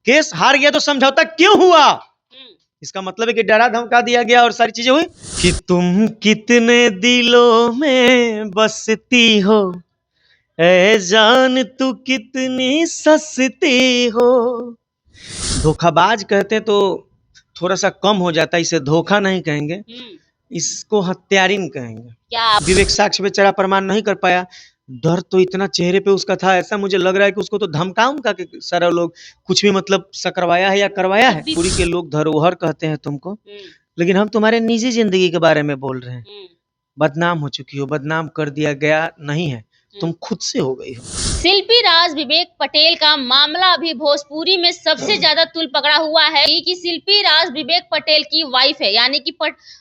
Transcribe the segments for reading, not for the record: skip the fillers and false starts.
Case हार गया तो समझौता क्यों हुआ? इसका मतलब है कि डरा धमका दिया गया और सारी चीजें हुई। कि तुम कितने दिलों में बसती हो, ऐ जान तू कितनी सस्ती हो। धोखाबाज कहते तो थोड़ा सा कम हो जाता, इसे धोखा नहीं कहेंगे, इसको हत्यारिन कहेंगे। क्या विवेक साक्ष्य पे चढ़ा, प्रमाण नहीं कर पाया। डर तो इतना चेहरे पे उसका था, ऐसा मुझे लग रहा है कि उसको तो धमका उमका के सारा लोग कुछ भी मतलब सकरवाया है या करवाया है। पूरी के लोग धरोहर कहते हैं तुमको, लेकिन हम तुम्हारे निजी जिंदगी के बारे में बोल रहे हैं। बदनाम हो चुकी हो, बदनाम कर दिया गया नहीं है, तुम खुद से हो गई हो। शिल्पी राज विवेक पटेल का मामला अभी भोजपुरी में सबसे ज्यादा तुल पकड़ा हुआ है कि शिल्पी राज विवेक पटेल की वाइफ है, यानी कि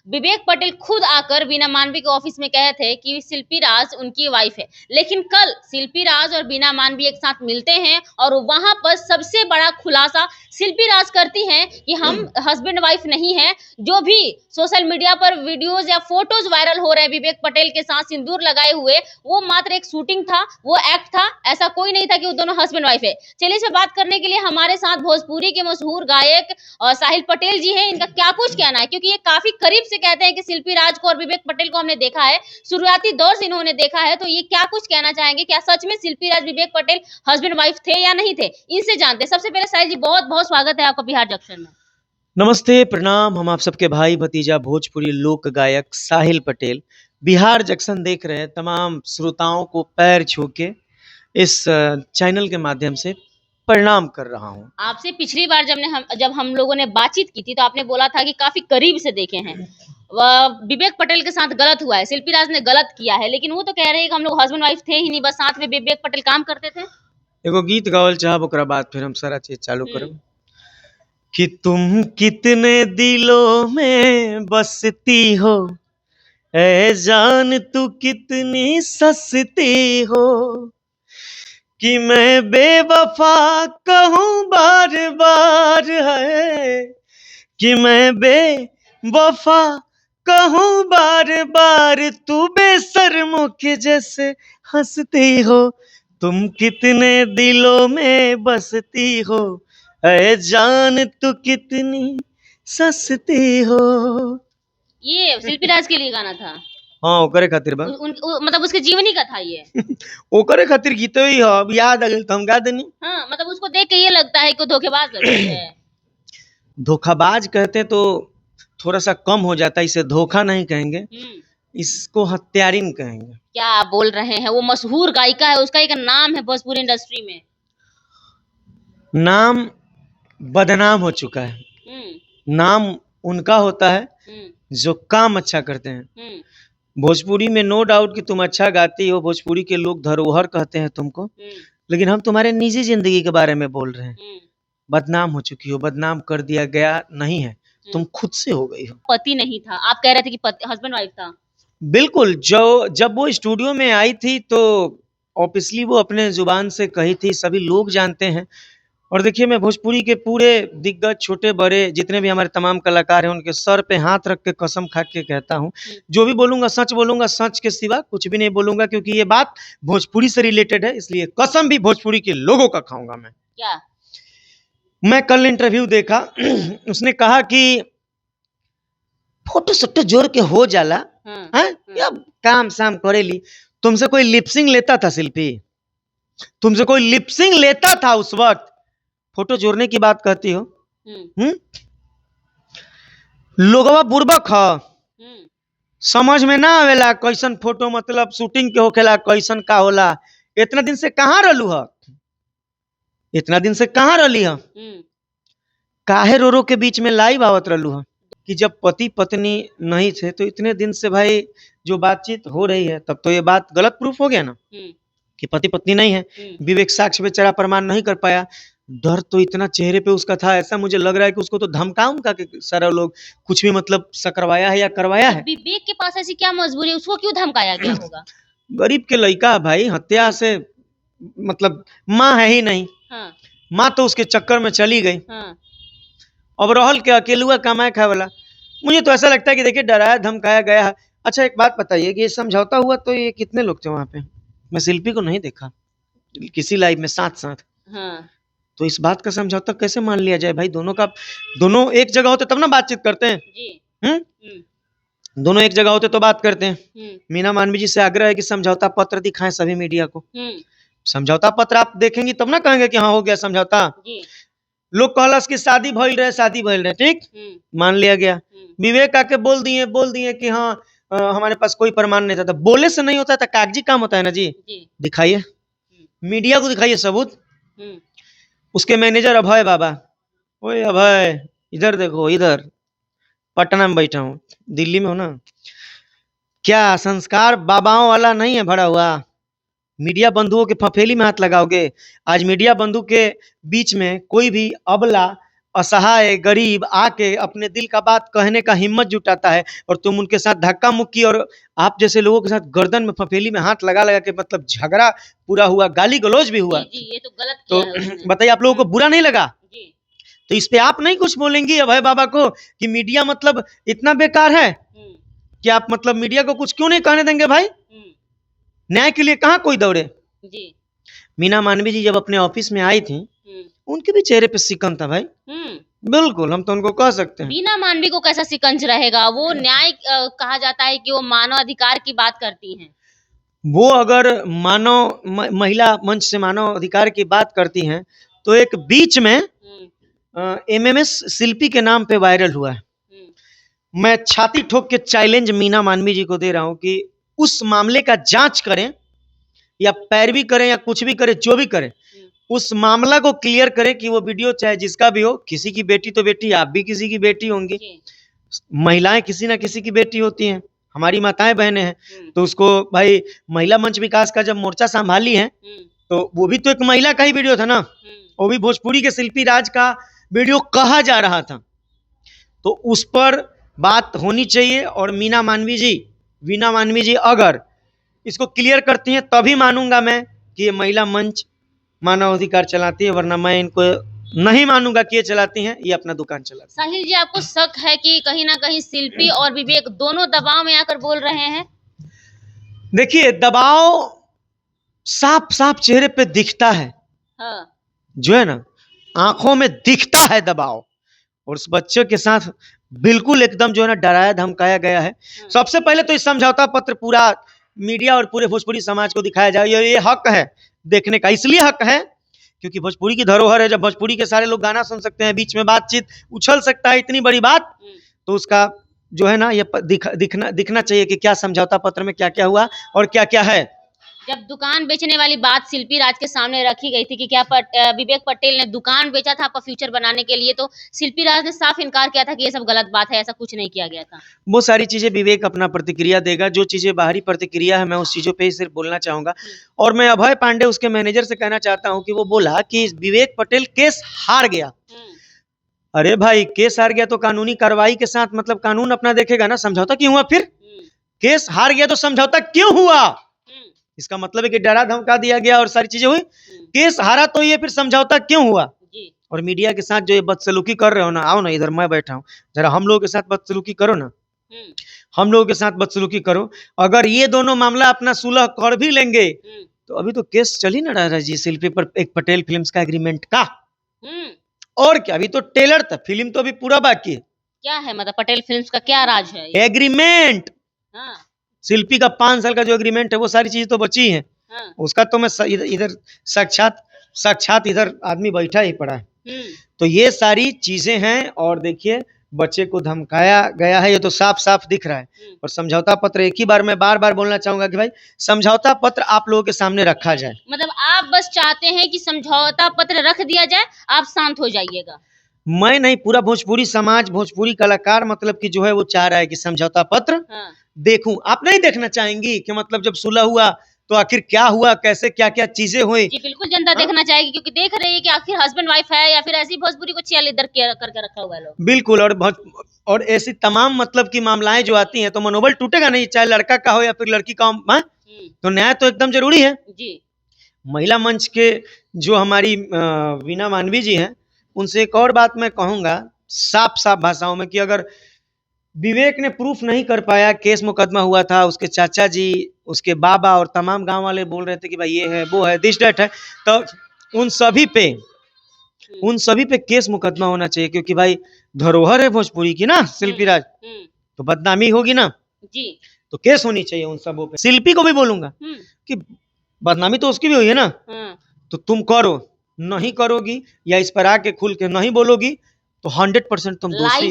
विवेक पटेल खुद आकर बीना मानवी के ऑफिस में कहे थे कि शिल्पी राज उनकी वाइफ है। लेकिन कल शिल्पी राज और बीना मानवी एक साथ मिलते हैं और वहां पर सबसे बड़ा खुलासा शिल्पी राज करती हैं कि हम हस्बैंड वाइफ नहीं है। जो भी सोशल मीडिया पर वीडियोज या फोटोज वायरल हो रहे हैं विवेक पटेल के साथ सिंदूर लगाए हुए, वो मात्र एक शूटिंग था, वो एक्ट था, ऐसा कोई नहीं था कि वो दोनों हस्बैंड वाइफ है। चलिए इस पे बात करने के लिए हमारे साथ भोजपुरी के मशहूर गायक साहिल पटेल जी हैं। इनका क्या कुछ कहना है, क्योंकि ये काफी करीब से कहते हैं कि शिल्पी राज को और विवेक पटेल को हमने देखा है, शुरुआती दौर से इन्होंने देखा है, तो ये क्या कुछ कहना चाहेंगे। क्या सच में शिल्पी राज विवेक पटेल हस्बैंड वाइफ थे या नहीं थे, इनसे जानते हैं। सबसे पहले साहिल जी बहुत बहुत स्वागत है आपका बिहार जंक्शन में। नमस्ते, प्रणाम। हम आप सबके भाई भतीजा भोजपुरी लोक गायक साहिल पटेल बिहार जंक्शन देख रहे हैं तमाम श्रोताओं को पैर छू के इस चैनल के माध्यम से प्रणाम कर रहा हूं। आपसे पिछली बार जब हम लोगों ने बातचीत की थी तो आपने बोला था कि काफी करीब से देखे हैं। विवेक पटेल के साथ गलत हुआ है, शिल्पी राज ने गलत किया है, लेकिन वो तो कह रहे हैं कि हम लोग हस्बैंड वाइफ थे ही नहीं, बस साथ में विवेक पटेल काम करते थे। एगो गीत गावल चाहब, ओकरा बाद फिर हम सारा चीज चालू करब। कि तुम कितने दिलों में बसती हो, ऐ जान तू कितनी सस्ती हो। कि मैं बेवफा कहूँ बार बार है, कि मैं बेवफा कहूँ बार बार, तू बेशर्मों के जैसे हंसती हो। तुम कितने दिलों में बसती हो, ऐ जान तू कितनी सस्ती हो। ये शिल्पी राज के लिए गाना था। हाँ, ओकरे खातिर बा। मतलब उसके जीवनी का था ये। ओकरे खातिर गीत ही हो, अब याद आ गइल तो हम गा देनी। हाँ, मतलब उसको देख के ये लगता है कि धोखेबाज लड़की है। धोखाबाज कहते तो थोड़ा सा कम हो जाता, इसे धोखा नहीं कहेंगे, इसको हत्यारिन कहेंगे। क्या आप बोल रहे हैं, वो मशहूर गायिका है, उसका एक नाम है भोजपुरी इंडस्ट्री में। नाम बदनाम हो चुका है। नाम उनका होता है जो काम अच्छा करते हैं। भोजपुरी में नो डाउट कि तुम अच्छा गाती हो, भोजपुरी के लोग धरोहर कहते हैं तुमको, लेकिन हम तुम्हारे निजी जिंदगी के बारे में बोल रहे हैं। बदनाम हो चुकी हो, बदनाम कर दिया गया नहीं है, तुम खुद से हो गई हो। पति नहीं था, आप कह रहे थे कि हस्बैंड वाइफ था। बिल्कुल, जब वो स्टूडियो में आई थी तो ऑब्वियसली वो अपने जुबान से कही थी, सभी लोग जानते हैं। और देखिए, मैं भोजपुरी के पूरे दिग्गज छोटे बड़े जितने भी हमारे तमाम कलाकार हैं उनके सर पे हाथ रख के कसम खा के कहता हूँ, जो भी बोलूंगा सच बोलूंगा, सच के सिवा कुछ भी नहीं बोलूंगा, क्योंकि ये बात भोजपुरी से रिलेटेड है, इसलिए कसम भी भोजपुरी के लोगों का खाऊंगा मैं। क्या? मैं कल इंटरव्यू देखा, उसने कहा कि फोटो सोटो जोड़ के हो जाला, या काम शाम करेली। तुमसे कोई लिपसिंग लेता था शिल्पी? तुमसे कोई लिपसिंग लेता था उस वक्त? फोटो जोड़ने की बात कहती हो? लोगवा बुर्बक ह, समझ में ना आवेला कैसन फोटो मतलब शूटिंग के होखेला, कैसन का होला। इतना दिन से कहाँ रहलू ह? इतना दिन से कहाँ रहली ह? काहे रो रो के बीच में लाइव आवत रहलू ह? कि जब पति पत्नी नहीं थे तो इतने दिन से भाई जो बातचीत हो रही है, तब तो ये बात गलत प्रूफ हो गया ना कि पति पत्नी नहीं है। विवेक साक्ष्य पे चढ़ा, प्रमाण नहीं कर पाया। डर तो इतना चेहरे पे उसका था, ऐसा मुझे लग रहा है कि उसको तो धमका उमका के सारा लोग कुछ भी मतलब सकरवाया है या करवाया है। विवेक के पास ऐसी क्या मजबूरी है, उसको क्यों धमकाया गया होगा? गरीब के लड़का भाई, हत्या से मतलब माँ है ही नहीं। माँ तो उसके चक्कर में चली गई। अब रहल के अकेलुआ कमाए खाए वाला। मुझे तो ऐसा लगता है कि देखिए, डराया धमकाया गया है। अच्छा, एक बात बताइए कि ये समझौता हुआ तो ये कितने लोग थे वहां पे? मैं शिल्पी को नहीं देखा किसी लाइव में साथ साथ। तो इस बात का समझौता कैसे मान लिया जाए भाई? दोनों एक जगह होते तब ना बातचीत करते हैं। जी। हम्म दोनों एक जगह होते तो बात करते हैं। हम्म। मीना मानवी जी से आग्रह है कि समझौता पत्र दिखाएं सभी मीडिया को। समझौता पत्र आप देखेंगी तब ना कहेंगे कि हाँ हो गया समझौता। जी। लोग कहलस कि शादी भइल रहे, ठीक, मान लिया गया। विवेक आके बोल दिए कि हाँ हमारे पास कोई प्रमाण नहीं था। तो बोले से नहीं होता था, कागजी काम होता है ना जी। दिखाइए, मीडिया को दिखाइए सबूत। उसके मैनेजर अभय बाबा, ओए अभय इधर देखो, इधर पटना में बैठा हूँ, दिल्ली में हो ना, क्या संस्कार बाबाओं वाला नहीं है भरा हुआ? मीडिया बंधुओं के फफेली में हाथ लगाओगे? आज मीडिया बंधु के बीच में कोई भी अबला, असहाय, गरीब आके अपने दिल का बात कहने का हिम्मत जुटाता है और तुम उनके साथ धक्का मुक्की और आप जैसे लोगों के साथ गर्दन में फफेली में हाथ लगा लगा के मतलब झगड़ा पूरा हुआ, गाली गलौज भी हुआ। जी, ये तो गलत तो किया है उसने। बताइए आप लोगों को बुरा नहीं लगा? जी। तो इस पे आप नहीं कुछ बोलेंगी अभय बाबा को कि मीडिया मतलब इतना बेकार है कि आप मतलब मीडिया को कुछ क्यों नहीं कहने देंगे भाई? न्याय के लिए कहाँ कोई दौड़े? जी। मीना मानवी जी जब अपने ऑफिस में आई थी, उनके भी चेहरे पे सिकन था भाई। बिल्कुल, हम तो उनको कह सकते हैं। मीना मानवी को कैसा सिकंज रहेगा? वो न्याय कहा जाता है कि वो मानव अधिकार की बात करती हैं। वो अगर महिला मंच से मानव अधिकार की बात करती हैं तो एक बीच में एमएमएस शिल्पी के नाम पे वायरल हुआ है। मैं छाती ठोक के चैलेंज मीना मानवी जी को दे रहा हूं कि उस मामले का जांच करें या पैरवी करें या कुछ भी करें, जो भी करें, उस मामला को क्लियर करें कि वो वीडियो चाहे जिसका भी हो, किसी की बेटी तो बेटी, आप भी किसी की बेटी होंगी, महिलाएं किसी ना किसी की बेटी होती हैं, हमारी माताएं बहनें हैं। तो उसको भाई महिला मंच विकास का जब मोर्चा संभाली है तो वो भी तो एक महिला का ही वीडियो था ना, वो भी भोजपुरी के शिल्पी राज का वीडियो कहा जा रहा था। तो उस पर बात होनी चाहिए और वीना मानवी जी अगर इसको क्लियर करती हैं तभी मानूंगा मैं कि ये महिला मंच मानव अधिकार चलाती है, वरना मैं इनको नहीं मानूंगा कि ये चलाती हैं, ये अपना दुकान चलाती हैं। साहिल जी, आपको शक है कि कहीं ना कहीं शिल्पी और विवेक दोनों दबाव में आकर बोल रहे हैं? देखिए, दबाव साफ साफ चेहरे पे दिखता है। हाँ। जो है ना, आंखों में दिखता है दबाव। और उस बच्चे के साथ बिल्कुल एकदम जो है ना डराया धमकाया गया है। सबसे पहले तो इस समझौता पत्र पूरा मीडिया और पूरे भोजपुरी समाज को दिखाया जाए, ये हक है देखने का। इसलिए हक है क्योंकि भोजपुरी की धरोहर है। जब भोजपुरी के सारे लोग गाना सुन सकते हैं, बीच में बातचीत उछल सकता है, इतनी बड़ी बात, तो उसका जो है ना ये दिखना चाहिए कि क्या समझौता पत्र में क्या क्या हुआ और क्या क्या है। जब दुकान बेचने वाली बात शिल्पी राज के सामने रखी गई थी कि क्या विवेक पटेल ने दुकान बेचा था फ्यूचर बनाने के लिए, तो शिल्पी राज ने साफ इनकार किया था कि ये सब गलत बात है, ऐसा कुछ नहीं किया गया था। वो सारी चीजें विवेक अपना प्रतिक्रिया देगा, जो चीजें बाहरी प्रतिक्रिया है मैं उस चीजों पे ही सिर्फ बोलना चाहूंगा। और मैं अभय पांडे उसके मैनेजर से कहना चाहता हूँ कि वो बोला कि विवेक पटेल केस हार गया। अरे भाई, केस हार गया तो कानूनी कार्रवाई के साथ मतलब कानून अपना देखेगा ना। समझौता क्यों हुआ फिर? केस हार गया तो समझौता क्यों हुआ? इसका मतलब है कि डरा धमका दिया गया और सारी चीजें हुई। केस हारा तो ये फिर समझौता क्यों हुआ? और मीडिया के साथ जो ये बदसलूकी कर रहे हो ना, आओ ना इधर, मैं बैठा हूँ, जरा हम लोगों के साथ बदसलूकी करो ना, हम लोगों के साथ बदसलूकी करो। अगर ये दोनों मामला अपना सुलह कर भी लेंगे तो अभी तो केस चल ही ना रहा है जी शिल्पी पर, एक पटेल फिल्म्स का एग्रीमेंट का। और क्या, अभी तो टेलर था, फिल्म तो अभी पूरा बाकी है। क्या है मतलब पटेल फिल्म्स का क्या राज है? एग्रीमेंट। शिल्पी का 5 साल का जो एग्रीमेंट है वो सारी चीजें तो बची हैं। उसका तो मैं इधर साक्षात इधर आदमी बैठा ही पड़ा है। तो ये सारी चीजें हैं। और देखिए, बच्चे को धमकाया गया है, ये तो साफ साफ दिख रहा है। और समझौता पत्र, एक ही बार मैं बार बार बोलना चाहूंगा कि भाई समझौता पत्र आप लोगों के सामने रखा जाए। मतलब आप बस चाहते हैं कि समझौता पत्र रख दिया जाए, आप शांत हो जाइएगा? मैं नहीं, पूरा भोजपुरी समाज, भोजपुरी कलाकार मतलब कि जो है वो चाह रहा है कि समझौता पत्र देखूं। आप नहीं देखना चाहेंगी कि मतलब जब सुलह हुआ तो आखिर क्या हुआ, कैसे क्या क्या चीजें हुई? जी बिल्कुल, जनता देखना चाहेगी क्योंकि देख रही है कि आखिर हस्बैंड वाइफ है या फिर ऐसी भोजपुरी को चिया इधर करके रखा हुआ है लोग। बिल्कुल। और ऐसी तमाम मतलब की मामलाएं जो आती हैं तो मनोबल टूटेगा नहीं, चाहे लड़का का हो या फिर लड़की का हो। तो न्याय तो एकदम जरूरी है जी। महिला मंच के जो हमारी वीना मानवी जी हैं, उनसे एक और बात मैं कहूंगा साफ साफ भाषाओं में कि अगर विवेक ने प्रूफ नहीं कर पाया, केस मुकदमा हुआ था, उसके चाचा जी, उसके बाबा और तमाम गांव वाले बोल रहे थे कि भाई ये है वो है दिस डेट है, तो उन सभी पे उन सभी पे केस मुकदमा होना चाहिए, क्योंकि भाई धरोहर है भोजपुरी की ना शिल्पी राज, तो बदनामी होगी ना जी। तो केस होनी चाहिए उन सबों पे। शिल्पी को भी बोलूंगा कि बदनामी तो उसकी भी हुई है ना, तो तुम करो, नहीं करोगी या इस पर आके खुल के नहीं बोलोगी तो 100% तुम दोषी